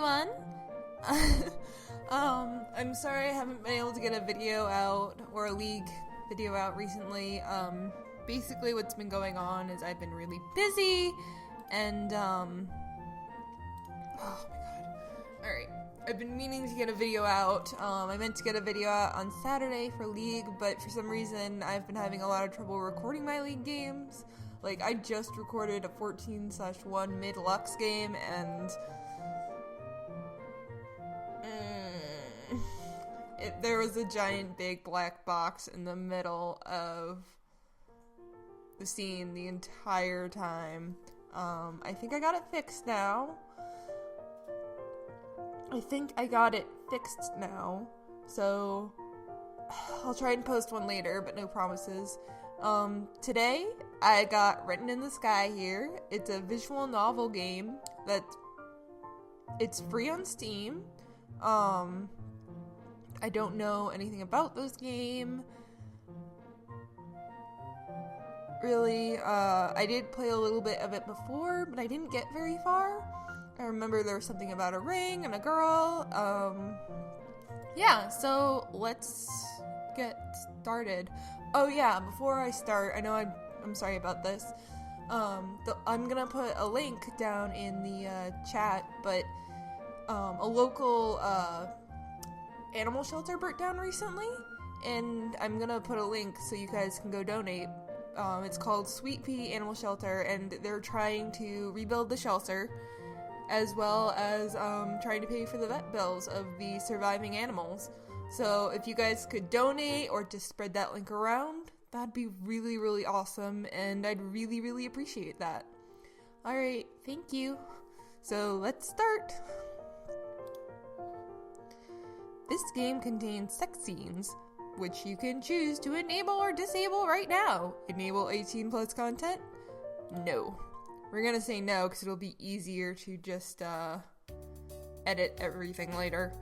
everyone. I'm sorry I haven't been able to get a video out or a League video out recently. Basically what's been going on is I've been really busy and oh my god. Alright. I've been meaning to get a video out. I meant to get a video out on Saturday for League, but for some reason I've been having a lot of trouble recording my League games. Like, I just recorded a 14/1 mid-Lux game, and there was a giant big black box in the middle of the scene the entire time. I think I got it fixed now. So I'll try and post one later, but no promises. Today I got Written in the Sky here. It's a visual novel game it's free on Steam. I don't know anything about this game. Really, I did play a little bit of it before, but I didn't get very far. I remember there was something about a ring and a girl. Yeah, so let's get started. Oh yeah, before I start, I know I'm sorry about this. I'm gonna put a link down in the chat, but a local animal shelter burnt down recently, and I'm gonna put a link so you guys can go donate. It's called Sweet Pea Animal Shelter, and they're trying to rebuild the shelter, as well as trying to pay for the vet bills of the surviving animals. So if you guys could donate or just spread that link around, that'd be really, really awesome, and I'd really, really appreciate that. Alright, thank you. So let's start. This game contains sex scenes, which you can choose to enable or disable right now. Enable 18 plus content? No. We're gonna say no because it'll be easier to just edit everything later.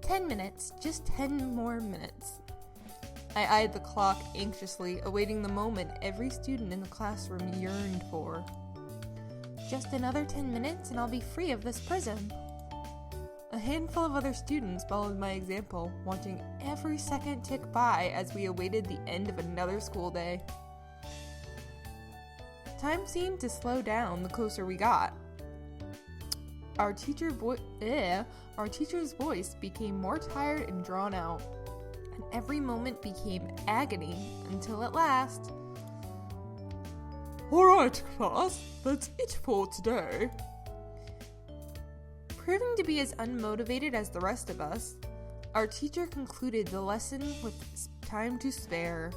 10 minutes. Just 10 more minutes. I eyed the clock anxiously, awaiting the moment every student in the classroom yearned for. Just another 10 minutes and I'll be free of this prison. A handful of other students followed my example, watching every second tick by as we awaited the end of another school day. Time seemed to slow down the closer we got. Our teacher's voice became more tired and drawn out, and every moment became agony until at last... Alright, class, that's it for today. Proving to be as unmotivated as the rest of us, our teacher concluded the lesson with time to spare.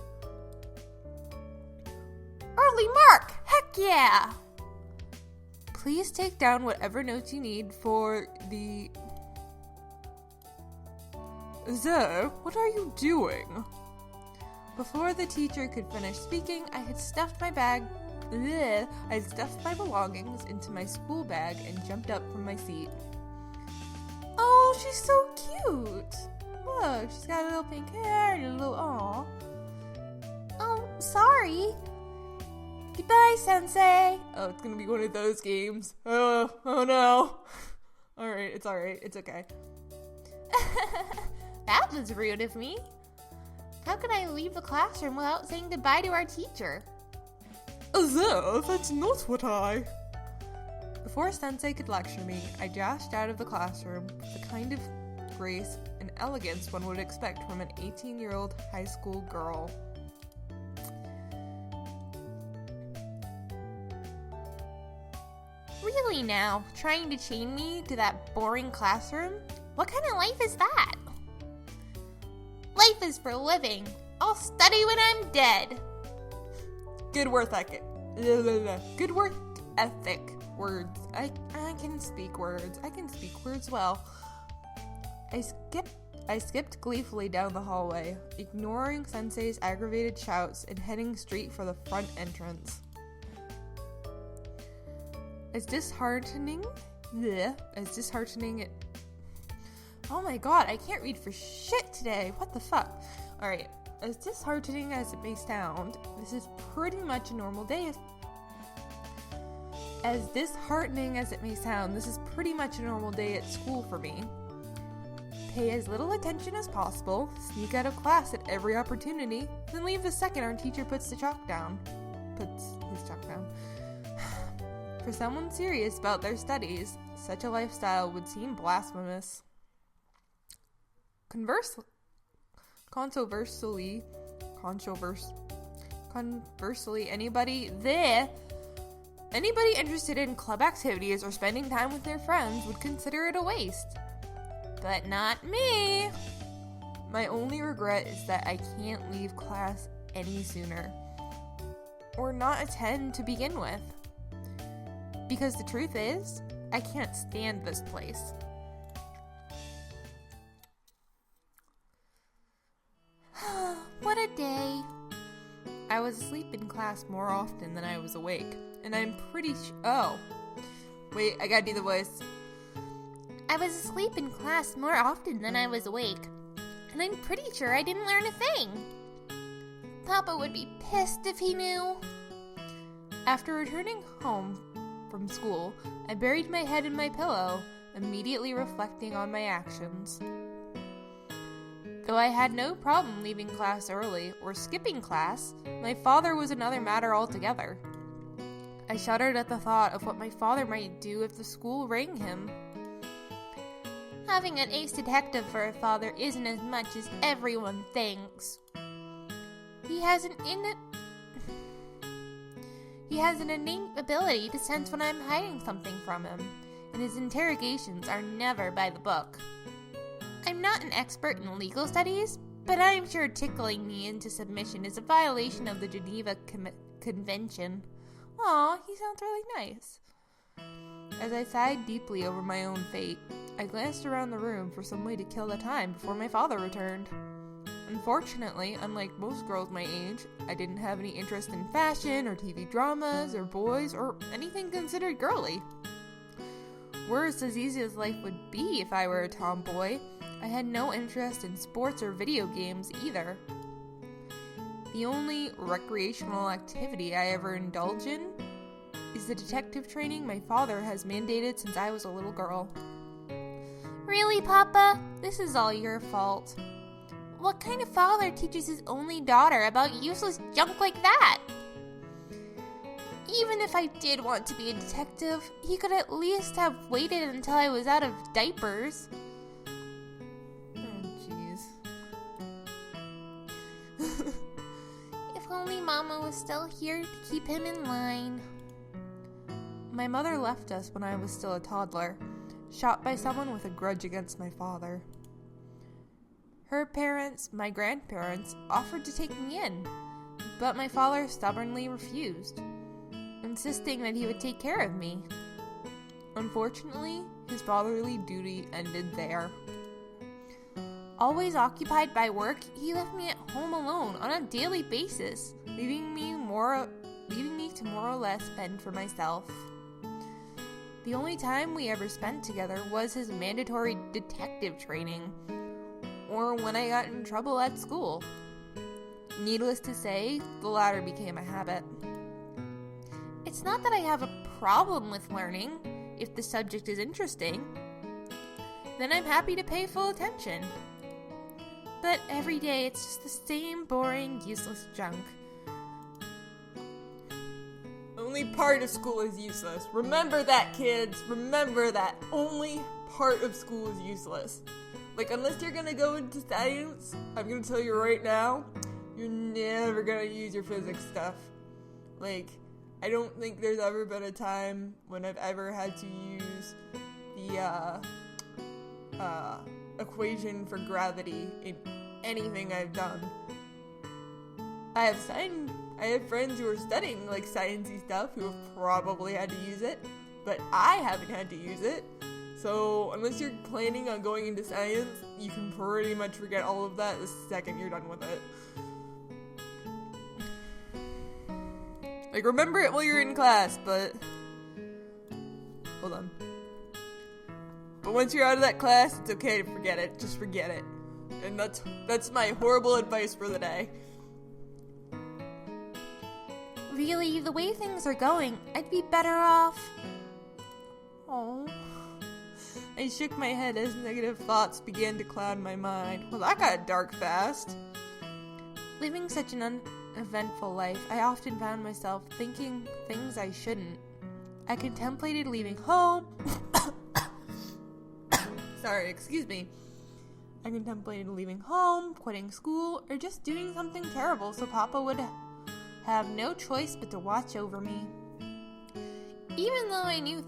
Early mark! Heck yeah! Please take down whatever notes you need for the... Zoe, what are you doing? Before the teacher could finish speaking, I had stuffed my belongings into my school bag and jumped up from my seat. Oh, she's so cute! Look, she's got a little pink hair and a little aw. Oh, sorry. Goodbye, Sensei. Oh, it's gonna be one of those games. Oh no. Alright, it's okay. That was rude of me. How could I leave the classroom without saying goodbye to our teacher? Zoe, that's not what I... Before Sensei could lecture me, I dashed out of the classroom with the kind of grace and elegance one would expect from an 18-year-old high school girl. Really now? Trying to chain me to that boring classroom? What kind of life is that? Life is for living. I'll study when I'm dead. Good work ethic. Good work ethic. Words. I can speak words. I can speak words well. I skipped gleefully down the hallway, ignoring Sensei's aggravated shouts and heading straight for the front entrance. As disheartening it... Oh my god, I can't read for shit today. What the fuck? Alright, as disheartening as it may sound, this is pretty much a normal day. As disheartening as it may sound, this is pretty much a normal day at school for me. Pay as little attention as possible, sneak out of class at every opportunity, then leave the second our teacher puts his chalk down. For someone serious about their studies, such a lifestyle would seem blasphemous. Conversely, anybody interested in club activities or spending time with their friends would consider it a waste. But not me. My only regret is that I can't leave class any sooner. Or not attend to begin with. Because the truth is, I can't stand this place. What a day. I was asleep in class more often than I was awake. And I'm pretty oh. Wait, I gotta do the voice. I was asleep in class more often than I was awake, and I'm pretty sure I didn't learn a thing. Papa would be pissed if he knew. After returning home from school, I buried my head in my pillow, immediately reflecting on my actions. Though I had no problem leaving class early or skipping class, my father was another matter altogether. I shuddered at the thought of what my father might do if the school rang him. Having an ace detective for a father isn't as much as everyone thinks. He has an innate ability to sense when I'm hiding something from him, and his interrogations are never by the book. I'm not an expert in legal studies, but I'm sure tickling me into submission is a violation of the Geneva Convention. Aw, he sounds really nice. As I sighed deeply over my own fate, I glanced around the room for some way to kill the time before my father returned. Unfortunately, unlike most girls my age, I didn't have any interest in fashion or TV dramas or boys or anything considered girly. Worse, as easy as life would be if I were a tomboy, I had no interest in sports or video games either. The only recreational activity I ever indulge in is the detective training my father has mandated since I was a little girl. Really, Papa? This is all your fault. What kind of father teaches his only daughter about useless junk like that? Even if I did want to be a detective, he could at least have waited until I was out of diapers. Oh, jeez. If only Mama was still here to keep him in line. My mother left us when I was still a toddler, shot by someone with a grudge against my father. Her parents, my grandparents, offered to take me in, but my father stubbornly refused, insisting that he would take care of me. Unfortunately, his fatherly duty ended there. Always occupied by work, he left me at home alone on a daily basis, leaving me to more or less fend for myself. The only time we ever spent together was his mandatory detective training, or when I got in trouble at school. Needless to say, the latter became a habit. It's not that I have a problem with learning. If the subject is interesting, then I'm happy to pay full attention. But every day it's just the same boring, useless junk. Only part of school is useless. Remember that, kids. Remember that. Only part of school is useless. Like, unless you're gonna go into science, I'm gonna tell you right now, you're never gonna use your physics stuff. Like, I don't think there's ever been a time when I've ever had to use the, equation for gravity in anything I've done. I have friends who are studying, like, sciencey stuff who have probably had to use it, but I haven't had to use it. So, unless you're planning on going into science, you can pretty much forget all of that the second you're done with it. Like, remember it while you're in class, but... Hold on. But once you're out of that class, it's okay to forget it. Just forget it. And that's my horrible advice for the day. Really, the way things are going, I'd be better off Oh. I shook my head as negative thoughts began to cloud my mind. Well, that got dark fast. Living such an uneventful life, I often found myself thinking things I shouldn't. I contemplated leaving home. Sorry, excuse me. I contemplated leaving home, quitting school, or just doing something terrible so Papa would have no choice but to watch over me. Even though I knew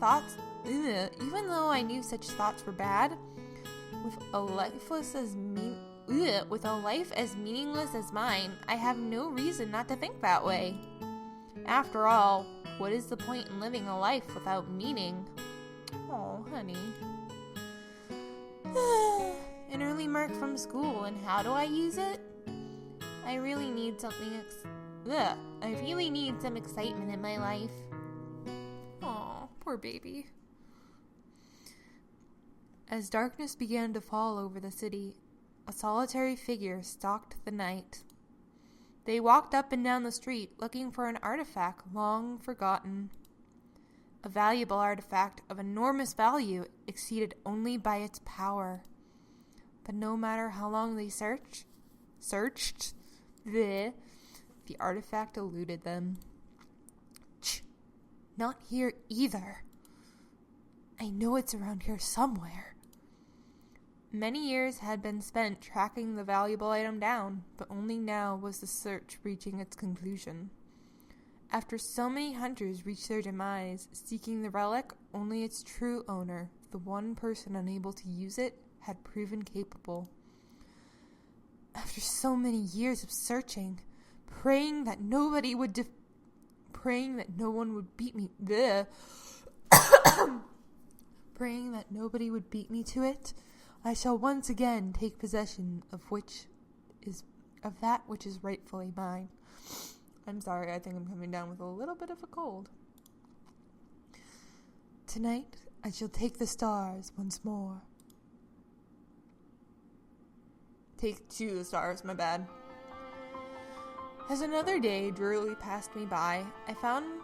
such thoughts were bad, with a life as meaningless as mine, I have no reason not to think that way. After all, what is the point in living a life without meaning? Oh, honey. An early mark from school, and how do I use it? I really need some excitement in my life. Aw, poor baby. As darkness began to fall over the city, a solitary figure stalked the night. They walked up and down the street looking for an artifact long forgotten. A valuable artifact of enormous value exceeded only by its power. But no matter how long they searched, the artifact eluded them. Not here either. I know it's around here somewhere. Many years had been spent tracking the valuable item down, but only now was the search reaching its conclusion. After so many hunters reached their demise, seeking the relic, only its true owner, the one person unable to use it, had proven capable. After so many years of searching, praying that no one would beat me, praying that nobody would beat me to it, I shall once again take possession of that which is rightfully mine. I'm sorry, I think I'm coming down with a little bit of a cold. Tonight, I shall take the stars once more. Take to the stars, my bad. As another day drearily passed me by, I found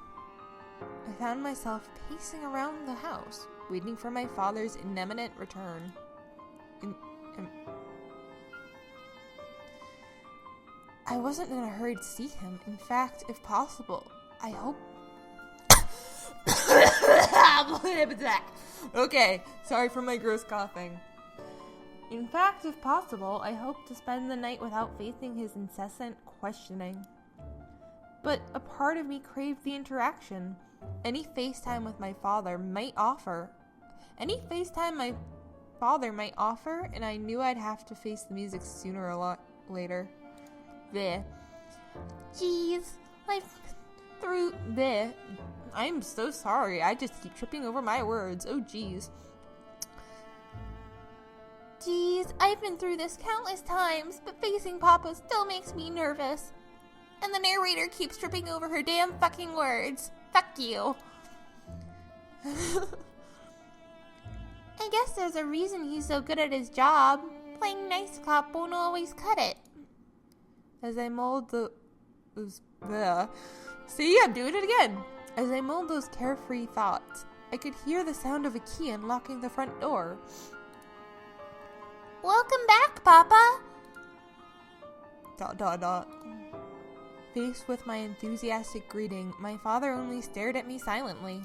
myself pacing around the house, waiting for my father's imminent return. I wasn't in a hurry to see him. In fact, if possible, I hope... Okay, sorry for my gross coughing. In fact, if possible, I hope to spend the night without facing his incessant questioning. But a part of me craved the interaction. Any FaceTime my father might offer, and I knew I'd have to face the music sooner or later. There. Jeez, I'm so sorry. I just keep tripping over my words. Oh, jeez. I've been through this countless times, but facing Papa still makes me nervous. And the narrator keeps tripping over her damn fucking words. Fuck you. I guess there's a reason he's so good at his job. Playing nice cop won't always cut it. As I mulled See, I'm doing it again. As I mulled those carefree thoughts, I could hear the sound of a key unlocking the front door. Welcome back, Papa! ... Faced with my enthusiastic greeting, my father only stared at me silently.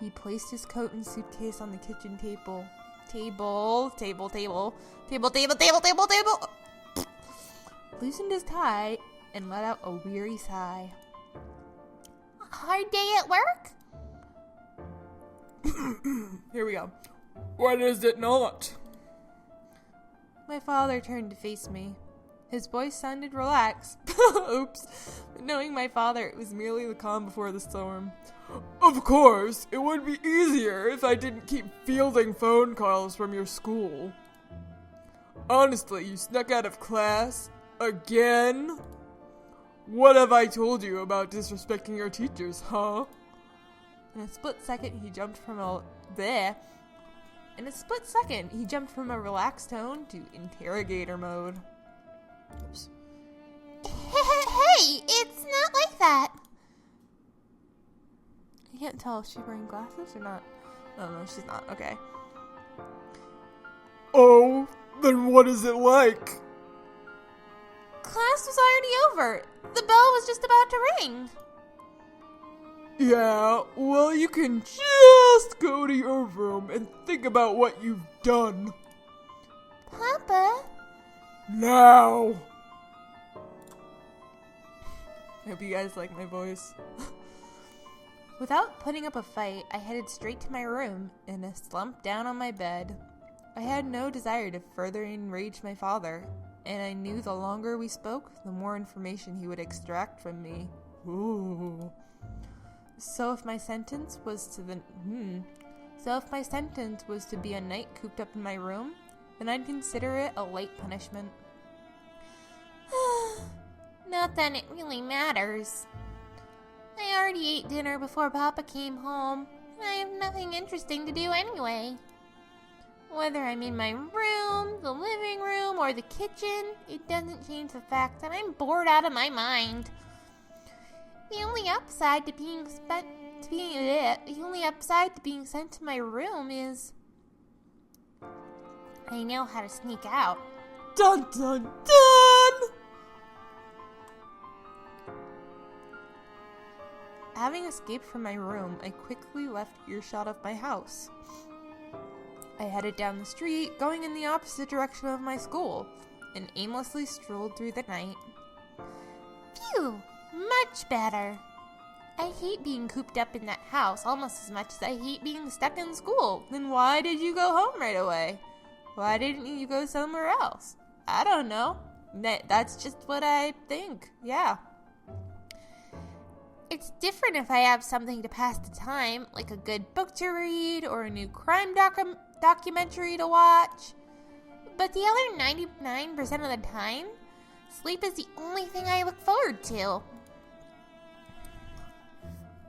He placed his coat and suitcase on the kitchen table. Loosened his tie and let out a weary sigh. Hard day at work? Here we go. When is it not? My father turned to face me. His voice sounded relaxed. Oops. But knowing my father, it was merely the calm before the storm. Of course, it would be easier if I didn't keep fielding phone calls from your school. Honestly, you snuck out of class? Again? What have I told you about disrespecting your teachers, huh? In a split second, he jumped from a relaxed tone to interrogator mode. Oops. Hey, it's not like that. I can't tell if she's wearing glasses or not. Oh, no, she's not. Okay. Oh, then what is it like? Class was already over. The bell was just about to ring. Yeah, well, you can just go to your room and think about what you've done. Papa? Now! I hope you guys like my voice. Without putting up a fight, I headed straight to my room and slumped down on my bed. I had no desire to further enrage my father, and I knew the longer we spoke, the more information he would extract from me. Ooh. So if my sentence was to be a night cooped up in my room, then I'd consider it a light punishment. Not that it really matters. I already ate dinner before Papa came home, and I have nothing interesting to do anyway. Whether I'm in my room, the living room, or the kitchen, it doesn't change the fact that I'm bored out of my mind. The only upside to being sent to my room is I know how to sneak out. Dun dun dun! Having escaped from my room, I quickly left earshot of my house. I headed down the street, going in the opposite direction of my school, and aimlessly strolled through the night. Phew! Much better. I hate being cooped up in that house almost as much as I hate being stuck in school. Then why did you go home right away? Why didn't you go somewhere else? I don't know. That's just what I think. Yeah. It's different if I have something to pass the time, like a good book to read or a new crime documentary to watch. But the other 99% of the time, sleep is the only thing I look forward to.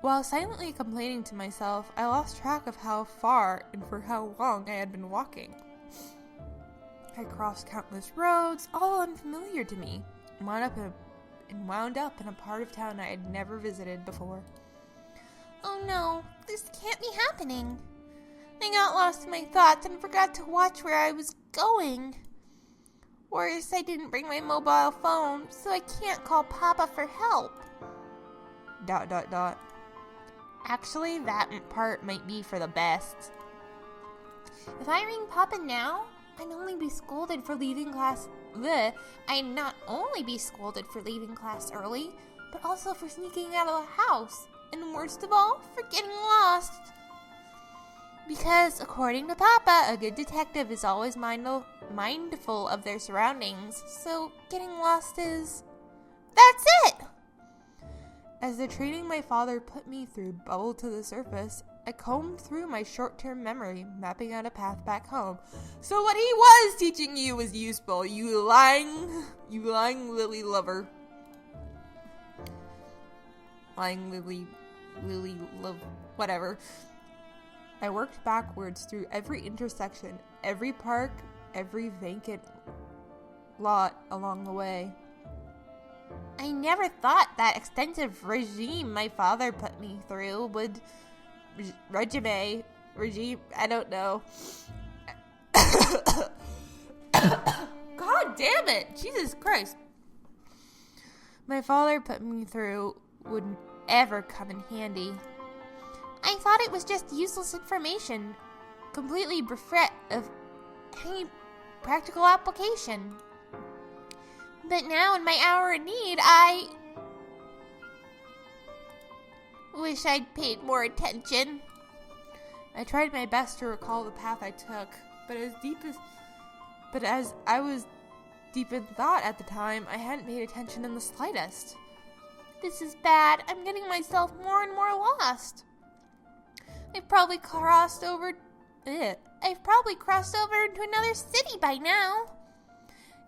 While silently complaining to myself, I lost track of how far and for how long I had been walking. I crossed countless roads, all unfamiliar to me, and wound up in a part of town I had never visited before. Oh no, this can't be happening. I got lost in my thoughts and forgot to watch where I was going. Worse, I didn't bring my mobile phone, so I can't call Papa for help. ... Actually, that part might be for the best. If I ring Papa now, I'd not only be scolded for leaving class early, but also for sneaking out of the house, and worst of all, for getting lost. Because, according to Papa, a good detective is always mindful of their surroundings, so getting lost is... That's it! As the training my father put me through bubbled to the surface, I combed through my short-term memory, mapping out a path back home. So what he was teaching you was useful, you lying lily lover. Lying lily love, whatever. I worked backwards through every intersection, every park, every vacant lot along the way. I never thought that extensive regime my father put me through would... regime, I don't know. God damn it! Jesus Christ. My father put me through wouldn't ever come in handy. I thought it was just useless information, completely bereft of any practical application. But now in my hour of need, I wish I'd paid more attention. I tried my best to recall the path I took, but as I was deep in thought at the time, I hadn't paid attention in the slightest. This is bad. I'm getting myself more and more lost. I've probably crossed over into another city by now.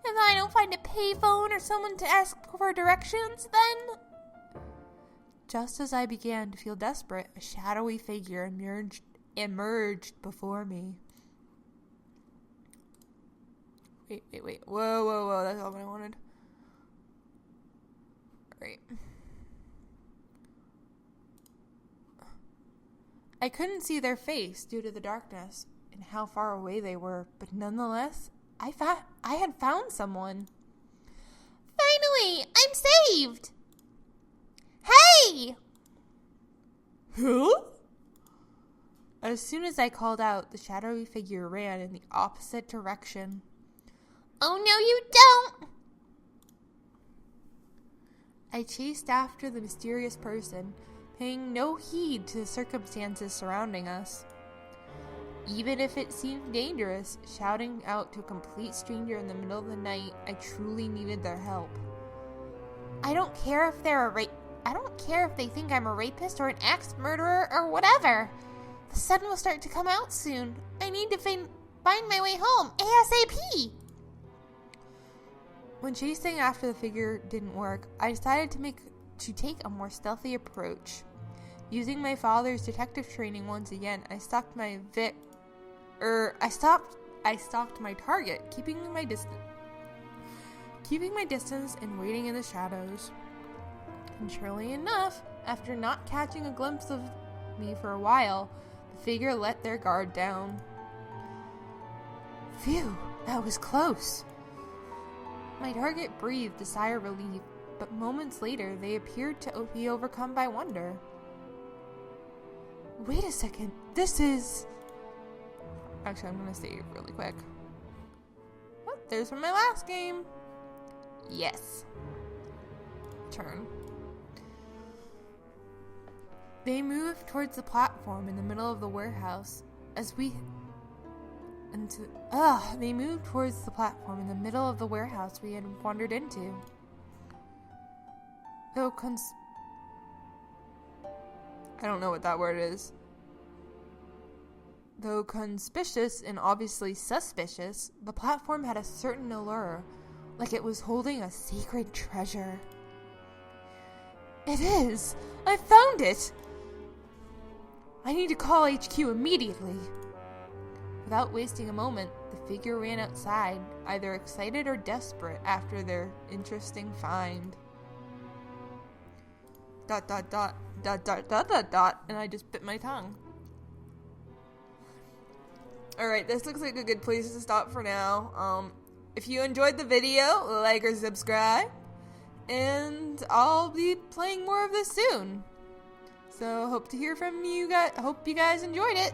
If I don't find a payphone or someone to ask for directions, then... Just as I began to feel desperate, a shadowy figure emerged before me. Wait. Whoa. That's all I wanted. Right. I couldn't see their face due to the darkness and how far away they were, but nonetheless, I had found someone. Finally, I'm saved! Hey! Who? As soon as I called out, the shadowy figure ran in the opposite direction. Oh, no, you don't! I chased after the mysterious person, paying no heed to the circumstances surrounding us. Even if it seemed dangerous, shouting out to a complete stranger in the middle of the night, I truly needed their help. I don't care if they think I'm a rapist or an axe murderer or whatever. The sun will start to come out soon. I need to find my way home ASAP. When chasing after the figure didn't work, I decided to take a more stealthy approach. Using my father's detective training once again, I stalked my target, keeping my distance and waiting in the shadows. And surely enough, after not catching a glimpse of me for a while, the figure let their guard down. Phew, that was close. My target breathed a sigh of relief, but moments later they appeared to be overcome by wonder. Wait a second, this is... Actually, I'm gonna save really quick. Oh, there's from my last game. Yes. Turn. They moved towards the platform in the middle of the warehouse they moved towards the platform in the middle of the warehouse we had wandered into. Though I don't know what that word is. Though conspicuous and obviously suspicious, the platform had a certain allure, like it was holding a sacred treasure. It is! I found it! I need to call HQ immediately. Without wasting a moment, the figure ran outside, either excited or desperate after their interesting find. ... and I just bit my tongue. Alright, this looks like a good place to stop for now. If you enjoyed the video, like or subscribe, and I'll be playing more of this soon. So, hope to hear from you guys. Hope you guys enjoyed it.